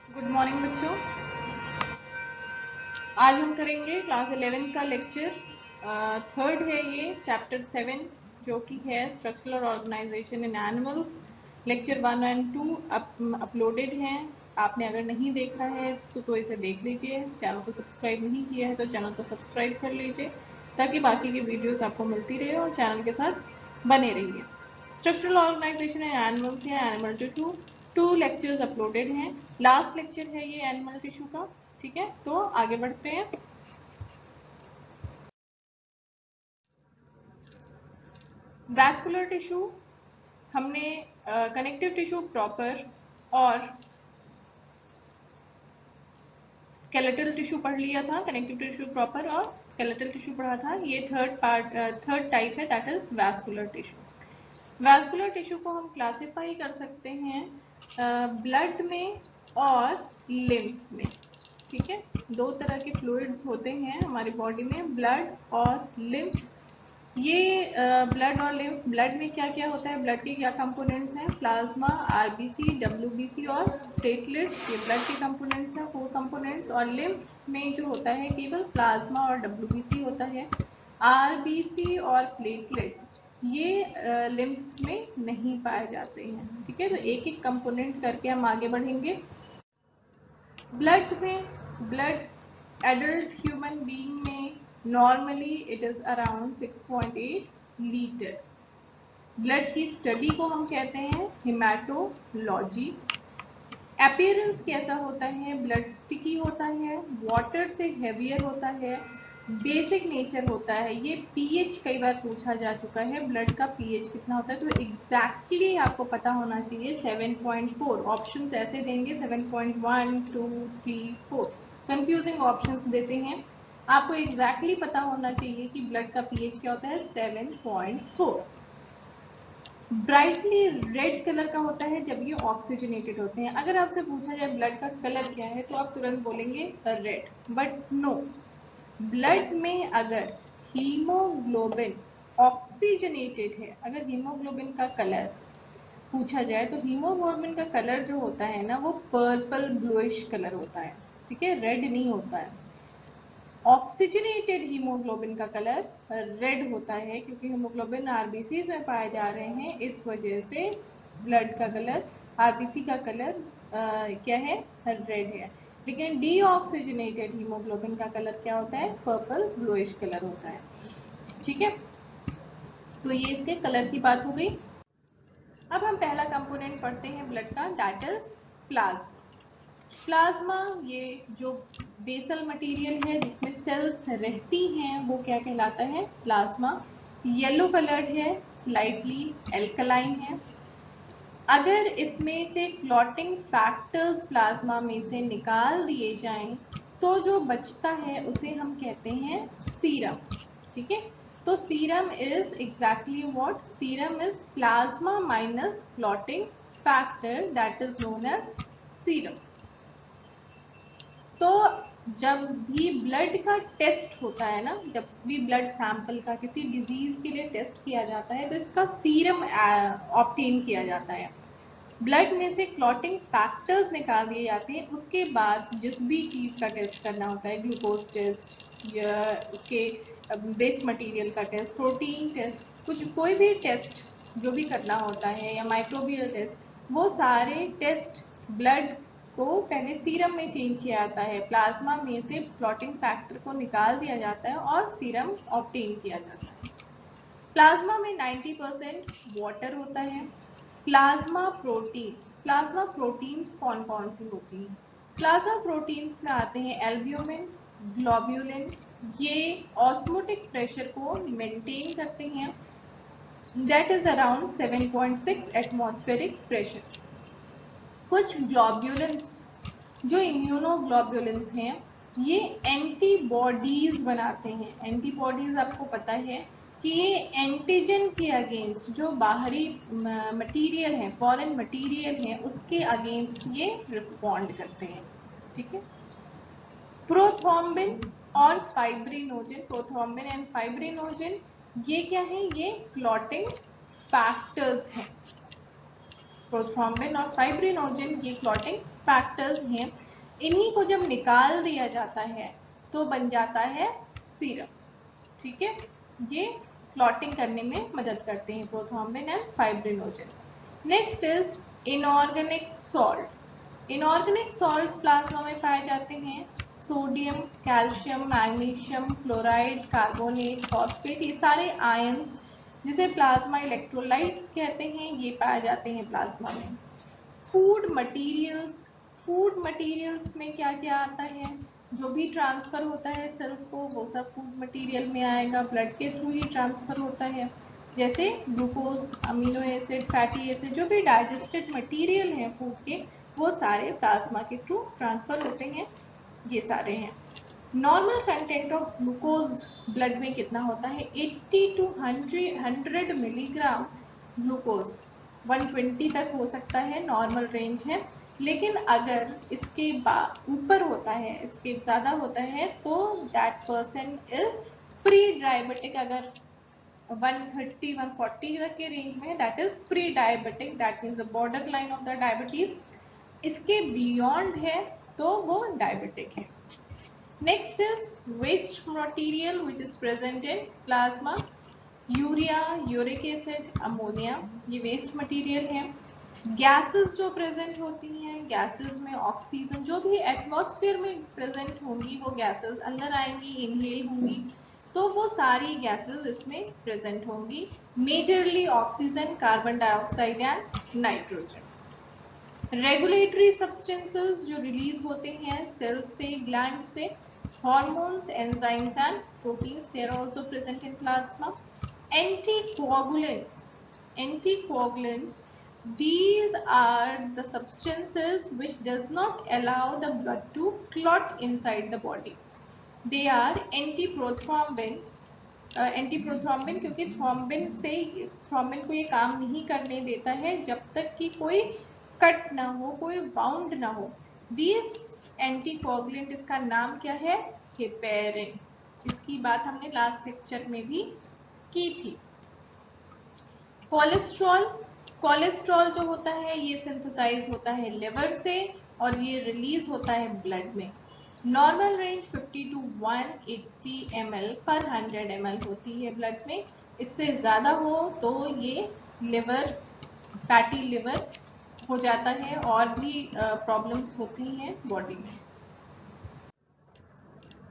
Good morning बच्चों। आज हम करेंगे क्लास 11 का लेक्चर थर्ड है, ये चैप्टर 7 जो कि है structural organization in animals. Lecture 1 and 2 uploaded हैं। आपने अगर नहीं देखा है तो इसे देख लीजिए। चैनल को सब्सक्राइब नहीं किया है तो चैनल को सब्सक्राइब कर लीजिए ताकि बाकी की वीडियोस आपको मिलती रहे और चैनल के साथ बने रहिए। स्ट्रक्चरल ऑर्गेनाइजेशन इन एनिमल्स या एनिमल टिश्यू, 2 लेक्चर्स अपलोडेड हैं। लास्ट लेक्चर है ये एनिमल टिश्यू का। ठीक है, तो आगे बढ़ते हैं। वैस्कुलर टिश्यू हमने कनेक्टिव टिश्यू प्रॉपर और स्केलेटल टिश्यू पढ़ लिया था। कनेक्टिव टिश्यू प्रॉपर और स्केलेटल टिश्यू पढ़ा था। ये थर्ड टाइप है, that is vascular tissue. Vascular tissue को हम क्लासिफाई कर सकते हैं ब्लड में और लिम्फ में। ठीक है, दो तरह के फ्लूइड्स होते हैं हमारी बॉडी में, ब्लड और लिम्फ। ये ब्लड और लिम्फ, ब्लड में क्या क्या होता है, ब्लड के क्या कंपोनेंट्स हैं, प्लाज्मा, आरबीसी, डब्ल्यूबीसी और प्लेटलेट्स। ये ब्लड के कंपोनेंट्स हैं, 4 कंपोनेंट्स। और लिम्फ में जो होता है केवल प्लाज्मा और डब्ल्यूबीसी होता है। आरबीसी और प्लेटलेट्स ये लिम्फ्स में नहीं पाए जाते हैं। ठीक है, तो एक एक कंपोनेंट करके हम आगे बढ़ेंगे। ब्लड में, ब्लड एडल्ट ह्यूमन बीइंग में normally it is around 6.8 litre. Blood की स्टडी को हम कहते हैं हिमेटोलॉजी। अपीयरेंस कैसा होता है, ब्लड स्टिकी होता है, वाटर से हेवियर होता है, बेसिक नेचर होता है। ये पीएच कई बार पूछा जा चुका है, ब्लड का पीएच कितना होता है, तो एग्जैक्टली आपको पता होना चाहिए 7.4। ऑप्शंस ऐसे देंगे 7.1, 2, 3, 4, कंफ्यूजिंग ऑप्शंस देते हैं। आपको एग्जैक्टली पता होना चाहिए कि ब्लड का पीएच क्या होता है, 7.4। ब्राइटली रेड कलर का होता है जब ये ऑक्सीजनेटेड होते हैं। अगर आपसे पूछा जाए ब्लड का कलर क्या है तो आप तुरंत बोलेंगे रेड, बट नो। ब्लड में अगर हीमोग्लोबिन ऑक्सीजनेटेड है, अगर हीमोग्लोबिन का कलर पूछा जाए तो हीमोग्लोबिन का कलर जो होता है ना, वो पर्पल ब्लूइश कलर होता है। ठीक है, रेड नहीं होता है। ऑक्सीजनेटेड हीमोग्लोबिन का कलर रेड होता है, क्योंकि हीमोग्लोबिन आरबीसी में पाए जा रहे हैं, इस वजह से ब्लड का कलर, आरबीसी का कलर क्या है, रेड है। लेकिन डीऑक्सीजनेटेड हीमोग्लोबिन का कलर क्या होता है, पर्पल ब्लूइश कलर होता है। ठीक है, तो ये इसके कलर की बात हो गई। अब हम पहला कंपोनेंट पढ़ते हैं ब्लड का, दैट इज प्लाज्मा। प्लाज्मा ये जो बेसल मटेरियल है जिसमें सेल्स रहती हैं वो क्या कहलाता है, प्लाज्मा। येलो कलर्ड है, स्लाइटली एल्कलाइन है। अगर इसमें से क्लॉटिंग फैक्टर्स प्लाज्मा में से निकाल दिए जाएं तो जो बचता है उसे हम कहते हैं सीरम। ठीक है, तो serum is exactly what, serum is plasma minus clotting factor, that is known as serum. तो जब भी ब्लड का टेस्ट होता है ना, जब भी ब्लड सैंपल का किसी डिजीज के लिए टेस्ट किया जाता है तो इसका सीरम ऑब्टेन किया जाता है। ब्लड में से क्लॉटिंग फैक्टर्स निकाल दिए जाते हैं। उसके बाद जिस भी चीज़ का टेस्ट करना होता है, ग्लूकोज टेस्ट या उसके बेस मटेरियल का टेस्ट, प्रोटीन टेस्ट, कुछ कोई भी टेस्ट जो भी करना होता है, या माइक्रोबियल टेस्ट, वो सारे टेस्ट ब्लड को पहले सीरम में चेंज किया जाता है। प्लाज्मा में से क्लॉटिंग फैक्टर को निकाल दिया जाता है और सीरम ऑब्टेन किया जाता है। प्लाज्मा में 90% वाटर होता है। प्लाज्मा प्रोटीन्स, प्लाज्मा प्रोटीन्स कौन कौन सी होती हैं, प्लाज्मा प्रोटीन्स में आते हैं एल्ब्यूमिन, ग्लोब्यूलिन। ये ऑस्मोटिक प्रेशर को मेंटेन करते हैं, that is around 7.6 atmospheric pressure. कुछ ग्लोब्यूलिन्स जो इम्यूनोग्लोब्यूलिन्स हैं, ये एंटीबॉडीज बनाते हैं। एंटीबॉडीज आपको पता है कि ये एंटीजन के अगेंस्ट, जो बाहरी मटेरियल है, फॉरेन मटेरियल है, उसके अगेंस्ट ये रिस्पॉन्ड करते हैं। ठीक है, प्रोथ्रोम्बिन और फाइब्रिनोजन, प्रोथ्रोम्बिन एंड फाइब्रिनोजन ये क्या है, ये क्लॉटिंग फैक्टर्स हैं। प्रोथ्रोम्बिन और फाइब्रिनोजन ये क्लॉटिंग फैक्टर्स हैं, इन्हीं को जब निकाल दिया जाता है तो बन जाता है सीरम। ठीक है, ये क्लॉटिंग करने में मदद करते हैं prothrombin and fibrinogen. Next is inorganic salts. Inorganic salts plasma में पाए जाते हैं sodium, calcium, magnesium, chloride, carbonate, phosphate, ये सारे आयंस जिसे प्लाज्मा इलेक्ट्रोलाइट्स कहते हैं, ये पाए जाते हैं प्लाज्मा में। फूड मटेरियल्स, फूड मटेरियल्स में क्या क्या आता है, जो भी ट्रांसफर होता है सेल्स को वो सब फूड मटेरियल में आएगा, ब्लड के थ्रू ही ट्रांसफर होता है, जैसे glucose, amino acid, fatty acid, जो भी डाइजेस्टेड मटेरियल है फूड के वो सारे प्लाज्मा के थ्रू ट्रांसफर होते हैं, ये सारे हैं। Normal content of glucose blood में कितना होता है, 80 टू 100 मिलीग्राम ग्लूकोज, 120 तक हो सकता है, नॉर्मल रेंज है। लेकिन अगर इसके ऊपर होता है, इसके ज़्यादा होता है तो that person is pre diabetic. अगर 130 140 तक के रेंज में that is pre diabetic, that means the border line of the diabetes. इसके बियॉन्ड है तो वो डायबिटिक है। Next is waste material which is present in plasma, urea, uric acid, ammonia, ये वेस्ट मटेरियल है। गैसेस जो present होती हैं, गैसेस में ऑक्सीजन, जो भी एटमॉस्फेयर में प्रेजेंट होंगी वो गैसेस अंदर आएंगी, इनहेल होंगी, तो वो सारी गैसेस इसमें प्रेजेंट होंगी, majorly oxygen, carbon dioxide and nitrogen. Regulatory substances जो रिलीज होते हैं सेल से, ग्लैंड से, hormones, enzymes and proteins, they are also present in plasma. Anticoagulants, these are the substances which does not allow the blood to clot inside the body. They are antiprothrombin, एंटीप्रोथ्रोम्बिन, क्योंकि thrombin को ये काम नहीं करने देता है जब तक कि कोई कट ना हो, कोई बाउंड ना हो। दिस एंटीकोगुलेंट, इसका नाम क्या है, हेपेरिन। इसकी बात हमने लास्ट लेक्चर में भी की थी। कोलेस्ट्रॉल जो होता है ये सिंथेसाइज होता है लिवर से और ये रिलीज होता है ब्लड में। नॉर्मल रेंज 50 टू 180 ml पर 100 ml होती है ब्लड में, इससे ज़्यादा हो तो ये लिवर, फैटी लिवर हो जाता है और भी प्रॉब्लम्स होती हैं बॉडी में।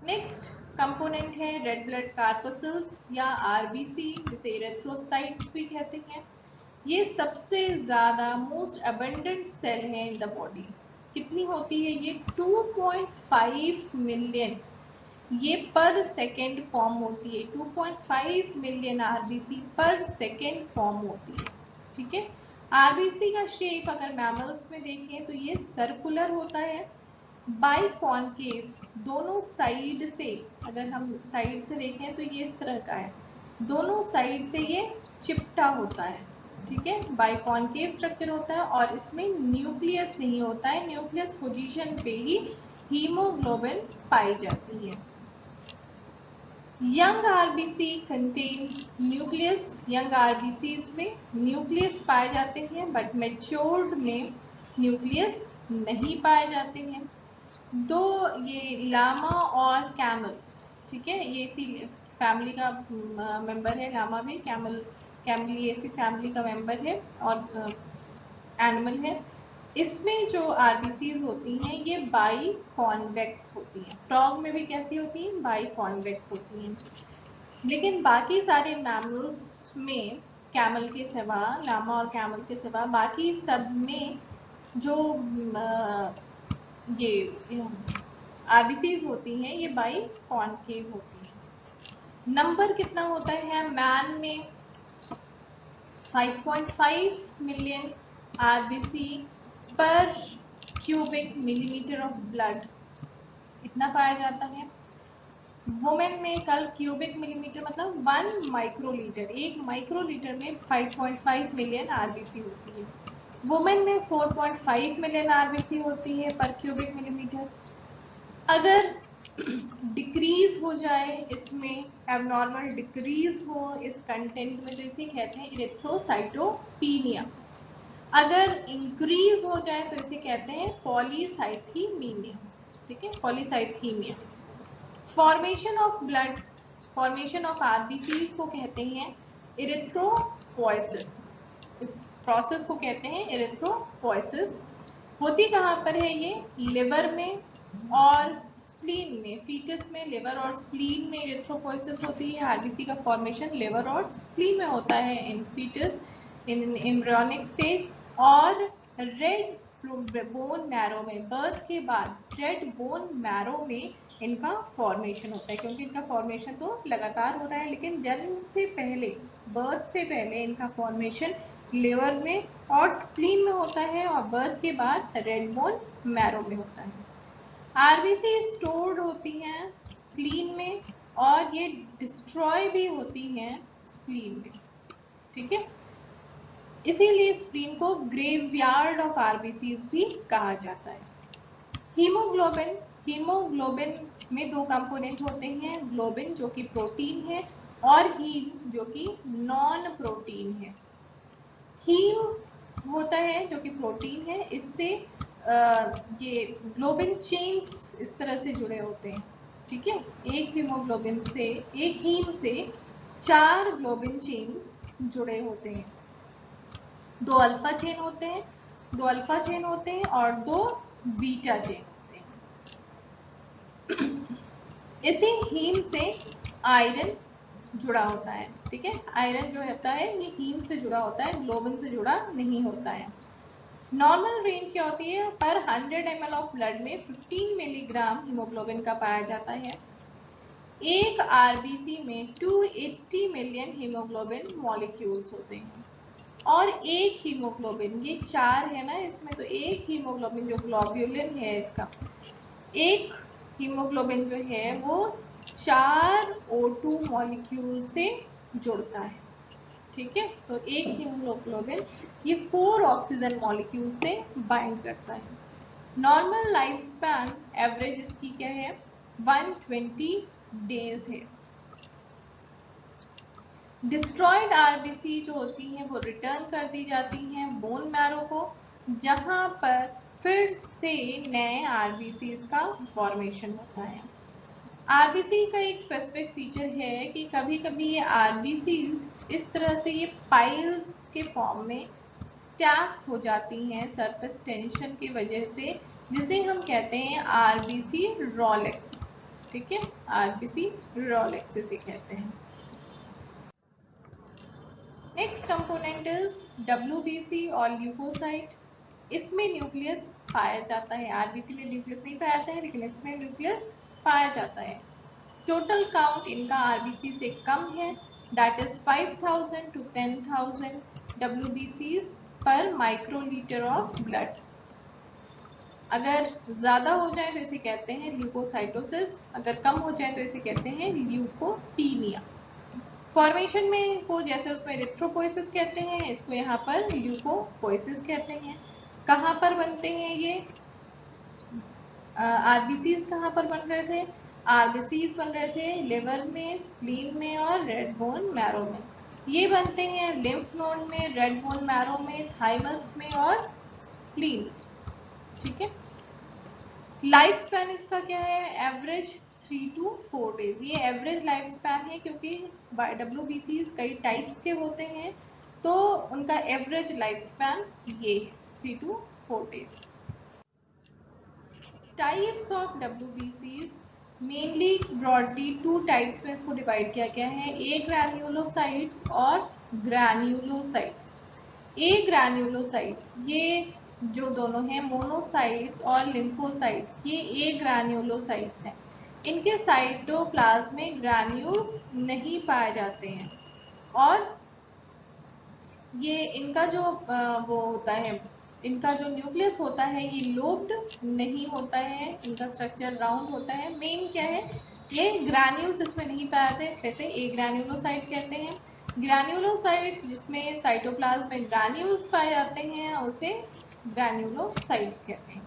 नेक्स्ट कंपोनेंट है रेड ब्लड कार्पसूल्स या आरबीसी, जिसे इरेथ्रोसाइट्स भी कहते हैं। ये सबसे ज़्यादा मोस्ट अबंडेंट सेल है इन द बॉडी। कितनी होती है ये, 2.5 मिलियन ये पर सेकेंड फॉर्म होती है, 2.5 मिलियन आरबीसी पर सेकेंड फॉर्म होती है। ठीक है, आरबीसी का शेप अगर मैमल्स में देखें तो ये सर्कुलर होता है, बाइकॉन्केव, दोनों साइड से, अगर हम साइड से देखें तो ये इस तरह का है, दोनों साइड से ये चिपटा होता है। ठीक है, बाइकॉन्केव स्ट्रक्चर होता है और इसमें न्यूक्लियस नहीं होता है, न्यूक्लियस पोजीशन पे ही हीमोग्लोबिन पाई जाती है। Young RBC contain nucleus, young RBCs में न्यूक्लियस पाए जाते हैं बट मैच्योर्ड में न्यूक्लियस नहीं पाए जाते हैं। दो ये लामा और कैमल, ठीक है, ये इसी फैमिली का मेंबर है, लामा भी, कैमलिएसी फैमिली का मेंबर है और एनिमल है। इसमें जो आरबीसीज होती हैं ये बाई कॉन्वेक्स होती हैं। फ्रॉग में भी कैसी होती हैं, बाई कॉन्वेक्स होती हैं। लेकिन बाकी सारे मैमल्स में कैमल के सिवा, लामा और कैमल के सिवा बाकी सब में जो ये आरबीसीज होती हैं ये बाई कॉन्केव होती हैं। नंबर कितना होता है, मैन में 5.5 मिलियन आरबीसी पर क्यूबिक मिलीमीटर ऑफ ब्लड, इतना पाया जाता है। वुमेन में कल क्यूबिक मिलीमीटर मतलब 1 माइक्रोलीटर, 1 माइक्रोलीटर में 5.5 मिलियन आरबीसी होती है। वुमेन में 4.5 मिलियन आरबीसी होती है पर क्यूबिक मिलीमीटर। अगर डिक्रीज हो जाए, इसमें एबनॉर्मल डिक्रीज हो इस कंटेंट में, तो इसे कहते हैं इरेथ्रोसाइटोपीनिया। अगर इंक्रीज हो जाए तो इसे कहते हैं पॉलीसाइथीमिया, ठीक है, polycythaemia. Formation of blood, formation of RBCs को कहते हैं इरिथ्रोपोइसिस। इस प्रोसेस को कहते हैं इरिथ्रोपोइसिस। होती कहाँ पर है ये? लिवर में और स्प्लीन में। फीटस में लिवर और स्प्लीन में इरिथ्रोपोइसिस होती है। आरबीसी का फॉर्मेशन लिवर और स्प्लीन में होता है इन फीटस, इन एम्ब्रियोनिक स्टेज। और रेड बोन मैरो में, बर्थ के बाद रेड बोन मैरो में इनका फॉर्मेशन होता है, क्योंकि इनका फॉर्मेशन तो लगातार हो रहा है, लेकिन जन्म से पहले, बर्थ से पहले इनका फॉर्मेशन लिवर में और स्प्लीन में होता है, और बर्थ के बाद रेड बोन मैरो में होता है। आरबीसी स्टोर्ड होती हैं स्प्लीन में, और ये डिस्ट्रॉय भी होती हैं स्प्लीन में, ठीक है। इसीलिए स्प्लीन को ग्रेवयार्ड ऑफ आरबीसीज भी कहा जाता है। हीमोग्लोबिन, हीमोग्लोबिन में दो कंपोनेंट होते हैं, ग्लोबिन जो कि प्रोटीन है और हीम जो कि नॉन प्रोटीन है। हीम होता है जो कि प्रोटीन है, इससे ये ग्लोबिन चेन्स इस तरह से जुड़े होते हैं, ठीक है। एक हीमोग्लोबिन से, एक हीम से 4 ग्लोबिन चेन्स जुड़े होते हैं। 2 अल्फा चेन होते हैं, 2 अल्फा चेन होते हैं और 2 बीटा चेन होते हैं। इसी हीम से आयरन जुड़ा होता है, ठीक है। आयरन जो होता है ये हीम से जुड़ा होता है, ग्लोबिन से जुड़ा नहीं होता है। नॉर्मल रेंज क्या होती है? पर 100 ml ऑफ ब्लड में 15 मिलीग्राम हीमोग्लोबिन का पाया जाता है। एक आरबीसी में 280 मिलियन हीमोग्लोबिन मॉलिक्यूल्स होते हैं। और एक हीमोग्लोबिन, ये 4 है ना इसमें, तो एक हीमोग्लोबिन जो ग्लोब्यूलिन है इसका, एक हीमोग्लोबिन जो है वो 4 O2 मॉलिक्यूल से जुड़ता है, ठीक है। तो एक हीमोग्लोबिन ये 4 ऑक्सीजन मॉलिक्यूल से बाइंड करता है। नॉर्मल लाइफ स्पैन एवरेज इसकी क्या है? 120 डेज है। डिस्ट्रॉयड आरबीसी जो होती हैं वो रिटर्न कर दी जाती हैं बोन मैरो को, जहां पर फिर से नए आरबीसीज का फॉर्मेशन होता है। आरबीसी का एक स्पेसिफिक फीचर है कि कभी कभी ये आरबीसीज इस तरह से ये पाइल्स के फॉर्म में स्टैक हो जाती हैं सरफेस टेंशन की वजह से, जिसे हम कहते हैं आरबीसी रोलेक्स, ठीक है। आरबीसी रोलेक्स इसे कहते हैं। नेक्स्ट कंपोनेंट इज डब्ल्यूबीसी और ल्यूकोसाइट। इसमें न्यूक्लियस पाया जाता है, आरबीसी में न्यूक्लियस नहीं पाया जाता है, लेकिन इसमें न्यूक्लियस पाया जाता है। टोटल काउंट इनका आरबीसी से कम है, दैट इज 5000 to 10,000 WBCs पर माइक्रोलीटर ऑफ ब्लड। अगर ज्यादा हो जाए तो इसे कहते हैं ल्यूकोसाइटोसिस, अगर कम हो जाए तो इसे कहते हैं ल्यूकोपीनिया। फॉर्मेशन में को जैसे उसमें इरिथ्रोपोइसिस कहते हैं, इसको यहाँ पर ल्यूकोपोइसिस कहते हैं। कहाँ पर बनते हैं ये आरबीसीज? कहाँ पर बन रहे थे? आरबीसीज बन रहे थे लिवर में, स्प्लीन में और रेड बोन मैरो में। ये बनते हैं लिम्फ नोड में, रेड बोन मैरो में, थाइमस में और स्प्लीन, ठीक है। लाइफ स्पैन इसका क्या है? Average 3 to 4 days. ये एवरेज लाइफ स्पैन है, क्योंकि डब्ल्यूबीसीज कई टाइप्स के होते हैं, तो उनका एवरेज लाइफ स्पैन ये 3 to 4 days. Types of WBCs mainly broadly 2 types में इसको डिवाइड किया गया है, ए ग्रैन्युलोसाइट्स और ग्रैन्युलोसाइट्स। ए ग्रैन्युलोसाइट्स ये जो दोनों हैं मोनोसाइट्स और लिम्फोसाइट्स, ये ए ग्रैन्युलोसाइट्स हैं। इनके साइटोप्लाज्म में ग्रैन्यूल्स नहीं पाए जाते हैं, और ये इनका जो वो होता है, इनका जो न्यूक्लियस होता है ये लोब्ड नहीं होता है, इनका स्ट्रक्चर राउंड होता है। मेन क्या है? ये ग्रैन्यूल्स इसमें नहीं पाए जाते, इसलिए से ए ग्रैन्युलोसाइट कहते हैं। ग्रैन्युलोसाइट्स जिसमें साइटोप्लाज्म में ग्रैन्यूल्स पाए जाते हैं उसे ग्रैन्युलोसाइट्स कहते हैं।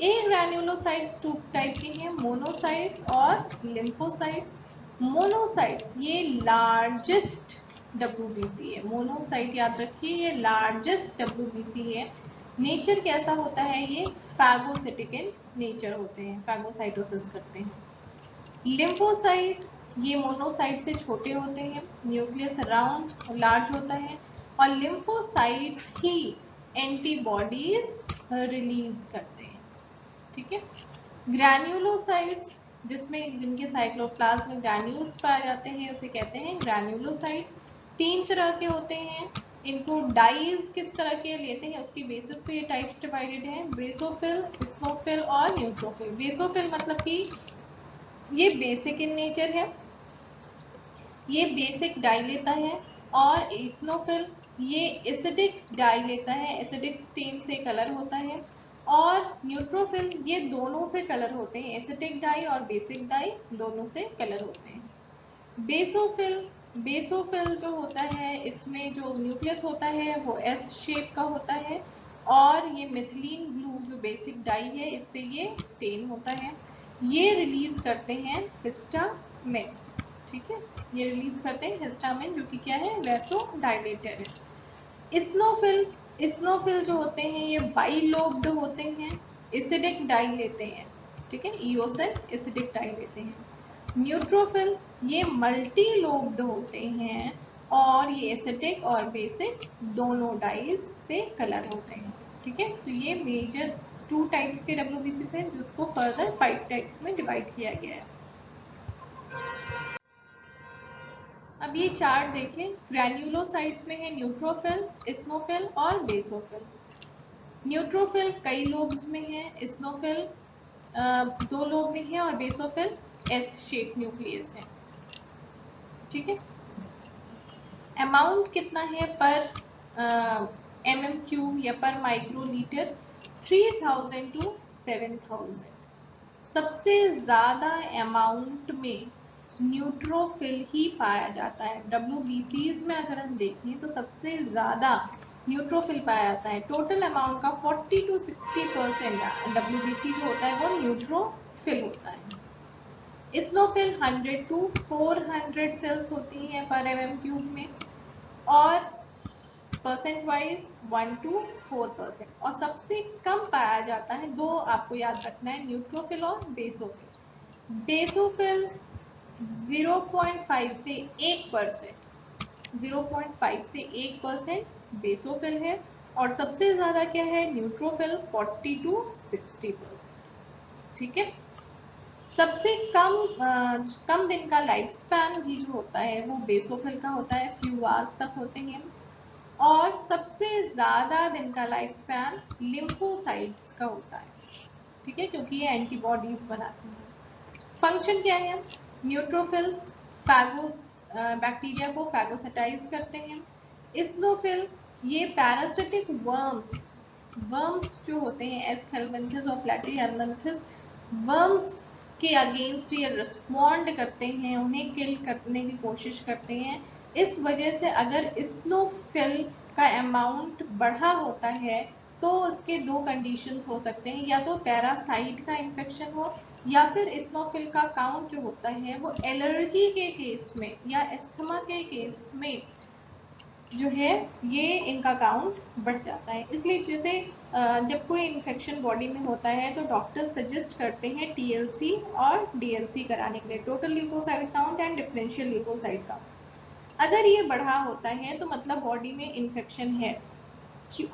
ए ग्रैन्युलोसाइट्स 2 टाइप के हैं, मोनोसाइट्स और लिम्फोसाइट्स। मोनोसाइट्स ये लार्जेस्ट WBC है। मोनोसाइट याद रखिए ये लार्जेस्ट WBC है। नेचर कैसा होता है, ये फैगोसिटिक इन नेचर होते हैं, फैगोसाइटोसिस करते हैं। लिम्फोसाइट ये मोनोसाइट से छोटे होते हैं, न्यूक्लियस राउंड लार्ज होता है, और लिम्फोसाइट्स ही एंटीबॉडीज रिलीज करते हैं। ठीक है। ग्रैन्युलोसाइट्स जिसमें जिनके साइक्लोप्लाज्म में ग्रैन्यूल्स पाए जाते हैं उसे कहते हैं ग्रैन्युलोसाइट्स। 3 तरह के होते हैं। इनको डाइज किस तरह के लेते हैं उसकी बेसिस पे ये टाइप्स डिवाइडेड हैं, बेसोफिल, स्नोफिल और न्यूट्रोफिल। बेसोफिल मतलब कि ये बेसिक इन नेचर है, ये बेसिक डाई लेता है, और स्नोफिल ये एसिडिक डाई लेता है, एसिडिक स्टेन से कलर होता है, और न्यूट्रोफिल ये दोनों से कलर होते हैं, एसिडिक डाई और बेसिक डाई दोनों से कलर होते हैं। बेसोफिल जो होता है इसमें जो न्यूक्लियस होता है वो एस शेप का होता है, और ये मिथिलीन ब्लू जो बेसिक डाई है इससे ये स्टेन होता है। ये रिलीज करते हैं हिस्टामिन। ठीक है, ये रिलीज करते हैं हिस्टामिन जो कि क्या है, वैसोडाइलेटर है। स्नोफिल जो होते हैं ये बाइलोब्ड होते हैं, एसिडिक डाई लेते हैं। ठीक है, ईओसिन एसिडिक डाई लेते हैं। न्यूट्रोफिल ये मल्टी लोब्ड होते हैं, और ये एसिडिक और बेसिक दोनों डाइज से कलर होते हैं। ठीक है, तो ये मेजर 2 टाइप्स के WBCs हैं जिसको फर्दर 5 टाइप्स में डिवाइड किया गया है। अब ये चार्ट देखें, ग्रैन्युलोसाइट्स में है न्यूट्रोफिल, स्नोफिल और बेसोफिल। न्यूट्रोफिल कई लोब्स में है, स्नोफिल 2 लोब में है, और बेसोफिल एस शेप न्यूक्लियस है। ठीक है, अमाउंट कितना है पर mm³ या पर माइक्रोलीटर, 3000 to 7000। सबसे ज्यादा अमाउंट में न्यूट्रोफिल ही पाया जाता है। WBCs में अगर हम देखें तो सबसे ज्यादा न्यूट्रोफिल पाया जाता है। टोटल अमाउंट का 40 to 60% WBC जो होता है वो न्यूट्रोफिल होता है। स्नोफिल 100 to 400 सेल्स होती हैं पर mm³ में, और परसेंट वाइज 1 to 4%, और सबसे कम पाया जाता है, 2 आपको याद रखना है, न्यूट्रोफिल और बेसोफिल। बेसोफिल 0.5 से 1%, 0.5 से 1% बेसोफिल है, और सबसे ज्यादा क्या है, न्यूट्रोफिल 40 to 60%। ठीक है, सबसे कम दिन का लाइफ स्पैन भी जो होता है वो बेसोफिल का होता है, फ्यू आवर्स तक होते हैं, और सबसे ज्यादा दिन का लाइफ स्पैन लिम्फोसाइट्स का होता है। ठीक है, क्योंकि ये एंटीबॉडीज बनाती हैं। फंक्शन क्या है, न्यूट्रोफिल्स बैक्टीरिया को फैगोसाइटाइज करते हैं। स्नोफिल ये पैरासिटिक वर्म्स जो होते हैं, एस्केल्मेंथिस और प्लैटीहेल्मिन्थस, वर्म्स के अगेंस्ट ये रिस्पॉन्ड करते हैं, उन्हें किल करने की कोशिश करते हैं। इस वजह से अगर स्नोफिल का अमाउंट बढ़ा होता है तो उसके 2 कंडीशंस हो सकते हैं, या तो पैरासाइट का इन्फेक्शन हो, या फिर स्नोफिल का काउंट जो होता है वो एलर्जी के केस में या अस्थमा के केस में जो है ये इनका काउंट बढ़ जाता है। इसलिए जैसे जब कोई इन्फेक्शन बॉडी में होता है तो डॉक्टर सजेस्ट करते हैं TLC और DLC कराने के लिए, total leucocyte count and differential leucocyte count. अगर ये बढ़ा होता है तो मतलब बॉडी में इन्फेक्शन है,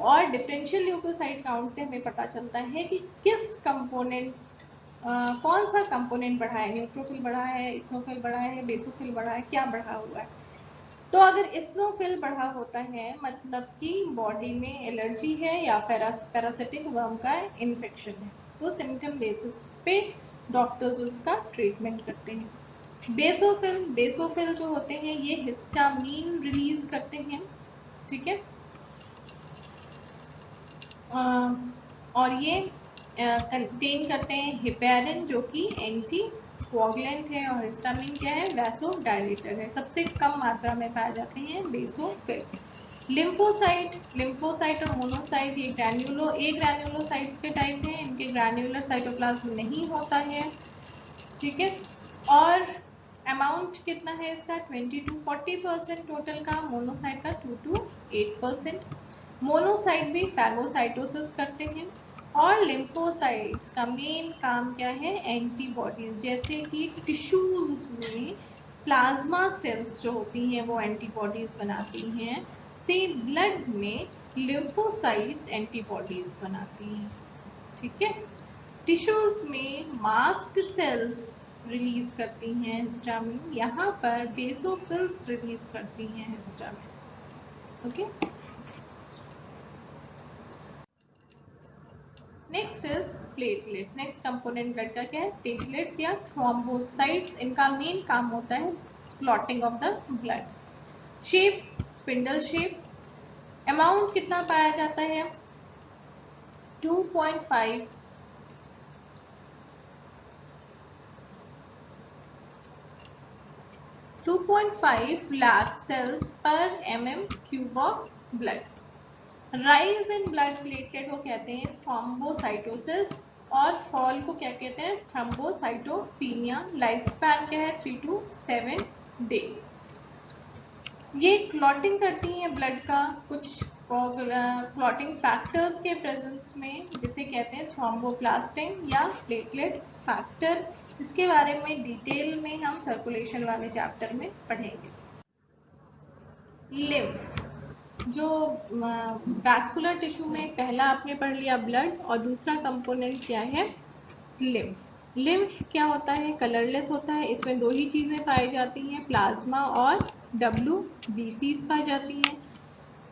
और डिफरेंशियल ल्यूकोसाइट काउंट से हमें पता चलता है कि किस कंपोनेंट कौन सा कंपोनेंट बढ़ा है, न्यूट्रोफिल बढ़ा है, स्नोफिल बढ़ा है, बेसोफिल बढ़ा है, क्या बढ़ा हुआ है। तो अगर स्नोफिल बढ़ा होता है मतलब कि बॉडी में एलर्जी है या पैरासिटिक वर्म का इन्फेक्शन है, तो सिम्टम बेसिस पे डॉक्टर्स उसका ट्रीटमेंट करते हैं। बेसोफिल जो होते हैं ये हिस्टामीन रिलीज करते हैं। ठीक है, और ये कंटेन करते हैं हिपेरिन जो कि एंटी कोगुलेंट है, और हिस्टामिन क्या है, वैसोडाइलेटर है। सबसे कम मात्रा में पाए जाते हैं बेसोफिल। लिम्फोसाइट और मोनोसाइट ये ग्रैन्युलोसाइट्स के टाइप हैं, इनके ग्रैन्युलर साइटोप्लाज्म नहीं होता है। ठीक है, और अमाउंट कितना है इसका 20 to 40% टोटल का, मोनोसाइट का 2 to 8%। मोनोसाइट भी फैगोसाइटोसिस करते हैं। और लिम्फोसाइट्स का मेन काम क्या है, एंटीबॉडीज, जैसे कि टिश्यूज में प्लाज्मा सेल्स जो होती हैं वो एंटीबॉडीज बनाती हैं, सेम ब्लड में लिम्फोसाइट्स एंटीबॉडीज बनाती हैं। ठीक है। टिश्यूज में मास्ट सेल्स रिलीज करती हैं हिस्टामिन, यहाँ पर बेसोफिल्स रिलीज करती हैं histamine. Okay. Next is platelets. Next component blood का क्या है, प्लेटलेट्स या थ्रोम्बोसाइट्स। इनका मेन काम होता है clotting of the blood. Shape spindle shape. Amount कितना पाया जाता है 2.5 lakh cells per mm³ of blood। Rise in blood platelet को कहते हैं थ्रोम्बोसाइटोसिस, और फॉल को क्या कहते हैं, थ्रोम्बोसाइटोपीनिया। लाइफ स्पैन क्या है 3 to 7 days। ये क्लॉटिंग करती हैं ब्लड का कुछ क्लॉटिंग फैक्टर्स के प्रेजेंस में, जिसे कहते हैं थ्रोम्बोप्लास्टिन या प्लेटलेट फैक्टर। इसके बारे में डिटेल में हम सर्कुलेशन वाले चैप्टर में पढ़ेंगे। लिम्फ, जो वैस्कुलर टिश्यू में पहला आपने पढ़ लिया ब्लड, और दूसरा कंपोनेंट क्या है, लिम्फ। लिम्फ क्या होता है, कलरलेस होता है। इसमें दो ही चीजें पाई जाती हैं, प्लाज्मा और WBCs पाई जाती हैं।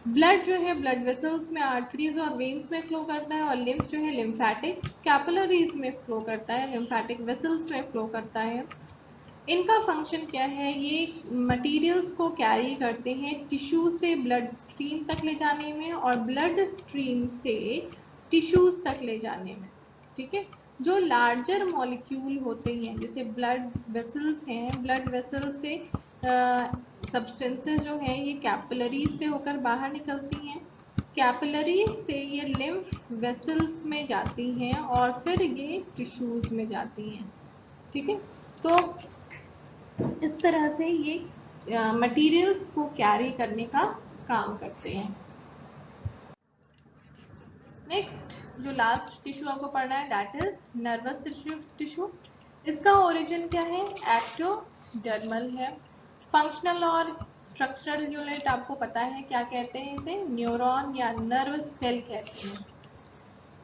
ब्लड जो है ब्लड वेसल्स में, आर्टरीज और वेन्स में फ्लो करता है, और लिम्फ जो है लिम्फेटिक कैपिलरीज में फ्लो करता है, लिम्फेटिक वेसल्स में फ्लो करता है। इनका फंक्शन क्या है, ये मटेरियल्स को कैरी करते हैं टिश्यू से ब्लड स्ट्रीम तक ले जाने में, और ब्लड स्ट्रीम से टिश्यूज तक ले जाने में। ठीक है। जो लार्जर मॉलिक्यूल होते हैं, जैसे ब्लड वेसल्स हैं, ब्लड वेसल्स से सब्सटेंसेस जो हैं ये कैपिलरीज से होकर बाहर निकलती हैं। कैपिलरीज से ये लिम्फ वेसल्स में जाती हैं, और फिर ये टिश्यूज में जाती हैं। ठीक है। तो इस तरह से ये मटेरियल्स को कैरी करने का काम करते हैं। नेक्स्ट जो लास्ट टिश्यू आपको पढ़ना है दैट इज नर्वस टिश्यू। इसका ओरिजिन क्या है, एक्टोडर्मल है। फंक्शनल और स्ट्रक्चरल यूनिट आपको पता है क्या कहते हैं, इसे न्यूरॉन या नर्व सेल कहते हैं।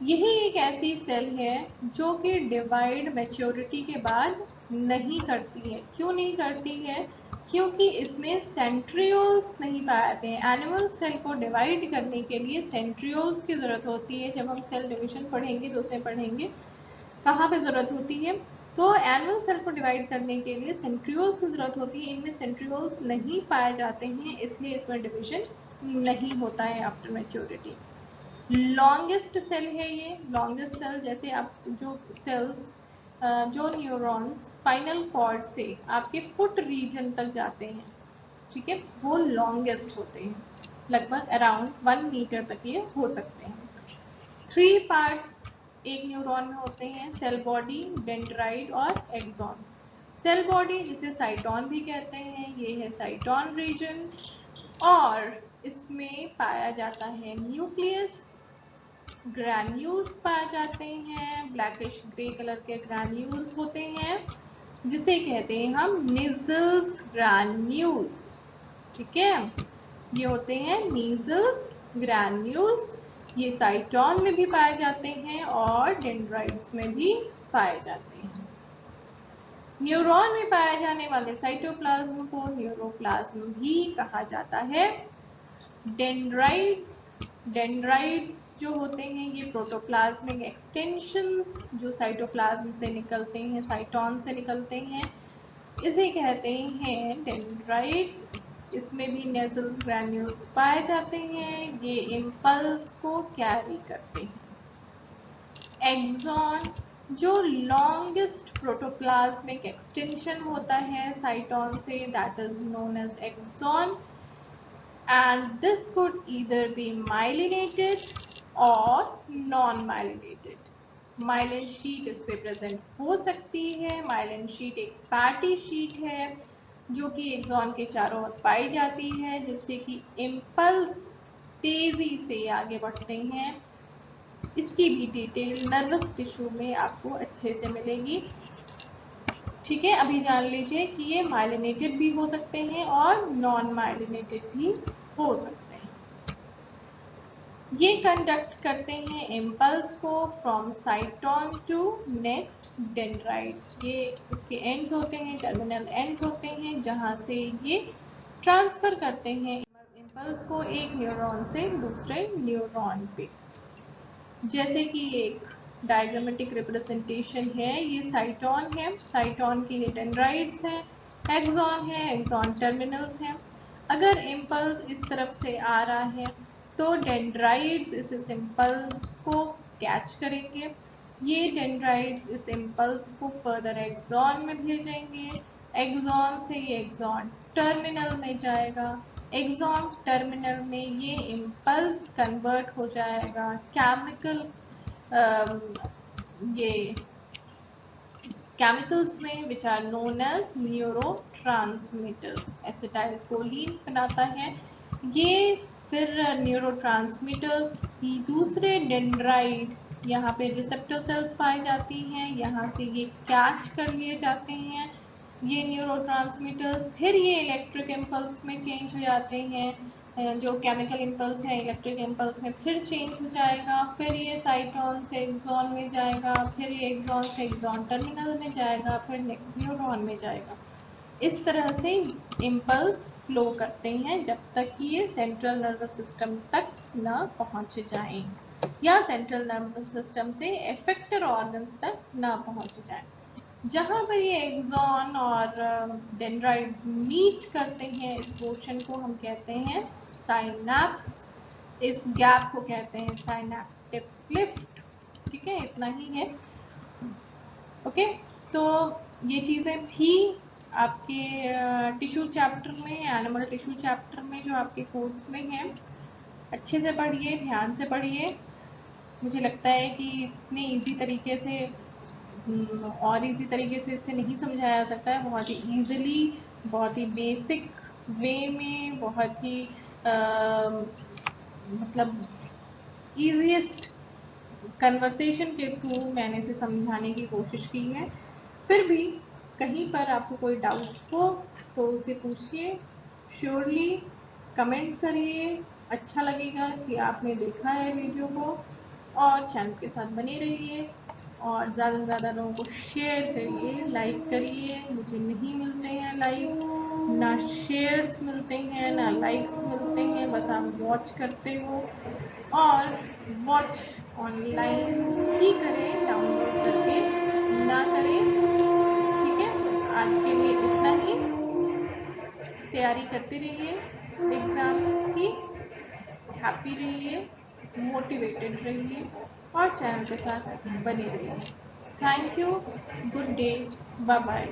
यही एक ऐसी सेल है जो कि डिवाइड मैच्योरिटी के बाद नहीं करती है। क्यों नहीं करती है, क्योंकि इसमें सेंट्रियोल्स नहीं पाए जाते हैं। एनिमल सेल को डिवाइड करने के लिए सेंट्रियोल्स की जरूरत होती है। जब हम सेल डिवीजन पढ़ेंगे तो उसमें पढ़ेंगे कहाँ पे जरूरत होती है। तो एनिमल सेल को डिवाइड करने के लिए सेंट्रियोल्स की जरूरत होती है। इनमें सेंट्रियोल्स नहीं पाए जाते हैं, इसलिए इसमें डिवीजन नहीं होता है आफ्टर मैच्योरिटी। लॉन्गेस्ट सेल है ये। लॉन्गेस्ट सेल, जैसे आप जो सेल्स जो न्यूरॉन्स स्पाइनल कॉर्ड से आपके फुट रीजन तक जाते हैं, ठीक है, वो लॉन्गेस्ट होते हैं। लगभग अराउंड 1 मीटर तक ये हो सकते हैं। 3 पार्ट्स एक न्यूरॉन में होते हैं, सेल बॉडी, डेंड्राइट और एक्सॉन। सेल बॉडी जिसे साइटोन भी कहते हैं, ये है साइटोन रीजन, और इसमें पाया जाता है न्यूक्लियस, ग्रैन्यूल्स पाए जाते हैं, ब्लैकिश ग्रे कलर के ग्रैन्यूल्स होते हैं, जिसे कहते हैं हम नीजल्स ग्रैन्यूल्स। ठीक है, ये होते हैं नीजल्स ग्रैन्यूल्स। ये साइटोन में भी पाए जाते हैं और डेंड्राइट्स में भी पाए जाते हैं। न्यूरॉन में पाए जाने वाले साइटोप्लाज्म को न्यूरोप्लाज्म भी कहा जाता है। डेंड्राइट्स जो होते हैं ये प्रोटोप्लाज्मिक एक्सटेंशंस जो साइटोप्लाज्म से निकलते हैं, साइटोन से निकलते हैं, इसे कहते हैं डेंड्राइट्स। इसमें भी नेजल ग्रैन्यूल्स पाए जाते हैं, ये इम्पल्स को कैरी करते हैं। एक्सॉन जो लॉन्गेस्ट प्रोटोप्लाज्मिक एक्सटेंशन होता है साइटोन से, that is known as axon, and this could either be myelinated or non-myelinated। Myelin sheath इस पे प्रेजेंट हो सकती है। माइलिन शीट एक फैटी शीट है जो कि एक्सॉन के चारों ओर पाई जाती है, जिससे कि इम्पल्स तेजी से आगे बढ़ते हैं। इसकी भी डिटेल नर्वस टिश्यू में आपको अच्छे से मिलेगी। ठीक है, अभी जान लीजिए कि ये माइलिनेटेड भी हो सकते हैं और नॉन माइलिनेटेड भी हो सकते हैं। ये कंडक्ट करते हैं इम्पल्स को from cyton to next dendrite. ये इसके एंड्स होते हैं, टर्मिनल एंड्स होते हैं, जहां से ये ट्रांसफर करते हैं इम्पल्स को एक न्यूरॉन से दूसरे न्यूरॉन पे। जैसे कि एक डायग्रामेटिक रिप्रेजेंटेशन है, ये साइटोन है, साइटोन की ये डेंड्राइट्स हैं, एक्सॉन है, एक्सॉन टर्मिनल्स हैं। अगर इम्पल्स इस तरफ से आ रहा है तो डेंड्राइट्स इस इम्पल्स को कैच करेंगे। ये डेंड्राइट्स इस इम्पल्स को फर्दर एक्सॉन में भेजेंगे। एक्सॉन से ये एक्सॉन टर्मिनल में जाएगा। एक्सॉन टर्मिनल में ये इम्पल्स कन्वर्ट हो जाएगा केमिकल ये केमिकल्स में, which are known as neurotransmitters. Acetylcholine बनाता है ये, फिर न्यूरोट्रांसमीटर्स दूसरे डेंड्राइट, यहाँ पे रिसेप्टर सेल्स पाई जाती हैं, यहाँ से ये कैच कर लिए जाते हैं ये न्यूरोट्रांसमीटर्स। फिर ये इलेक्ट्रिक इम्पल्स में चेंज हो जाते हैं, जो केमिकल इम्पल्स है इलेक्ट्रिक इम्पल्स में फिर चेंज हो जाएगा। फिर ये साइटोन से एक्सॉन में जाएगा, फिर ये एक्सॉन से एक्सॉन टर्मिनल में जाएगा, फिर नेक्स्ट न्यूरॉन में जाएगा। इस तरह से इम्पल्स फ्लो करते हैं जब तक कि ये सेंट्रल नर्वस सिस्टम तक न पहुंच जाएं या सेंट्रल नर्वस सिस्टम से एफेक्टर ऑर्गन्स तक न पहुंच जाएं। जहां पर ये एक्सॉन और डेंड्राइट्स मीट करते हैं, इस पोर्शन को हम कहते हैं साइनैप्स। इस गैप को कहते हैं साइनैप्टिक क्लिफ्ट। ठीक है, इतना ही है। ओके, तो ये चीजें थी आपके टिश्यू चैप्टर में, एनिमल टिश्यू चैप्टर में, जो आपके कोर्स में है। अच्छे से पढ़िए, ध्यान से पढ़िए। मुझे लगता है कि इतने इजी तरीके से और इजी तरीके से इसे नहीं समझाया जा सकता है। बहुत ही इजीली, बहुत ही बेसिक वे में, बहुत ही मतलब ईजीएस्ट कन्वर्सेशन के थ्रू मैंने इसे समझाने की कोशिश की है। फिर भी कहीं पर आपको कोई डाउट हो तो उसे पूछिए, श्योरली कमेंट करिए। अच्छा लगेगा कि आपने देखा है वीडियो को, और चैनल के साथ बने रहिए और ज़्यादा से ज़्यादा लोगों को शेयर करिए, लाइक करिए। मुझे नहीं मिलते हैं लाइक्स, ना शेयर्स मिलते हैं, ना लाइक्स मिलते हैं, बस आप वॉच करते हो। और वॉच ऑनलाइन ही करें, डाउनलोड करके ना करें। ठीक है, आज के लिए इतना ही। तैयारी करते रहिए एग्जाम्स की, हैप्पी रहिए, मोटिवेटेड रहिए और चैनल के साथ बने रहिए। Thank you, good day, bye bye.